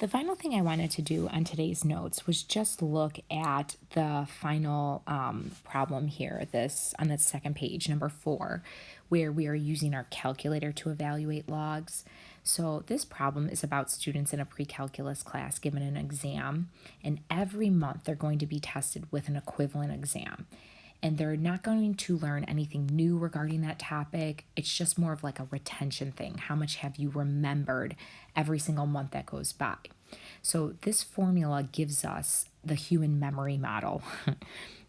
The final thing I wanted to do on today's notes was just look at the final problem here, this on the second page, number 4, where we are using our calculator to evaluate logs. So this problem is about students in a pre-calculus class given an exam, and every month they're going to be tested with an equivalent exam. And they're not going to learn anything new regarding that topic. It's just more of like a retention thing. How much have you remembered every single month that goes by? So this formula gives us the human memory model.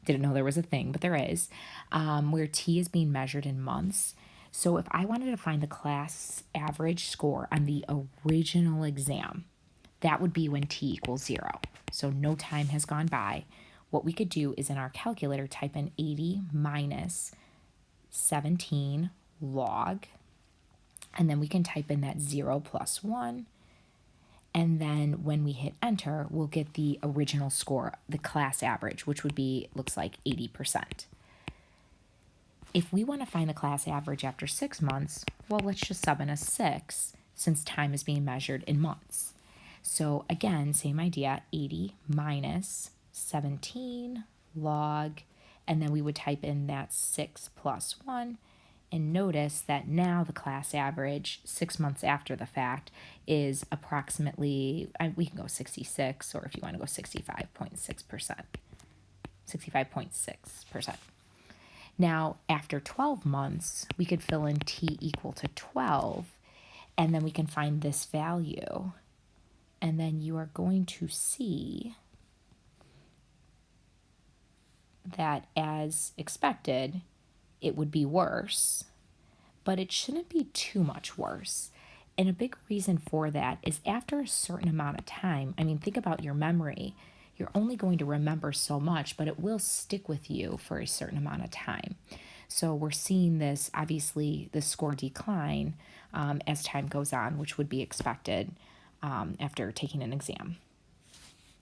Didn't know there was a thing, but there is, where T is being measured in months. So if I wanted to find the class average score on the original exam, that would be when T equals 0. So no time has gone by. What we could do is in our calculator type in 80 minus 17 log, and then we can type in that 0 plus 1, and then when we hit enter, we'll get the original score, the class average, which would be, looks like 80%. If we want to find the class average after 6 months, well, let's just sub in a 6 since time is being measured in months. So again, same idea, 80 minus 17 log, and then we would type in that 6 plus 1, and notice that now the class average 6 months after the fact is approximately, we can go 66, or if you want to go 65.6%. 65.6%. Now, after 12 months, we could fill in T equal to 12, and then we can find this value. And then you are going to see that, as expected, it would be worse, but it shouldn't be too much worse. And a big reason for that is after a certain amount of time, I mean, think about your memory. You're only going to remember so much, but it will stick with you for a certain amount of time. So we're seeing this, obviously, the score decline as time goes on, which would be expected after taking an exam.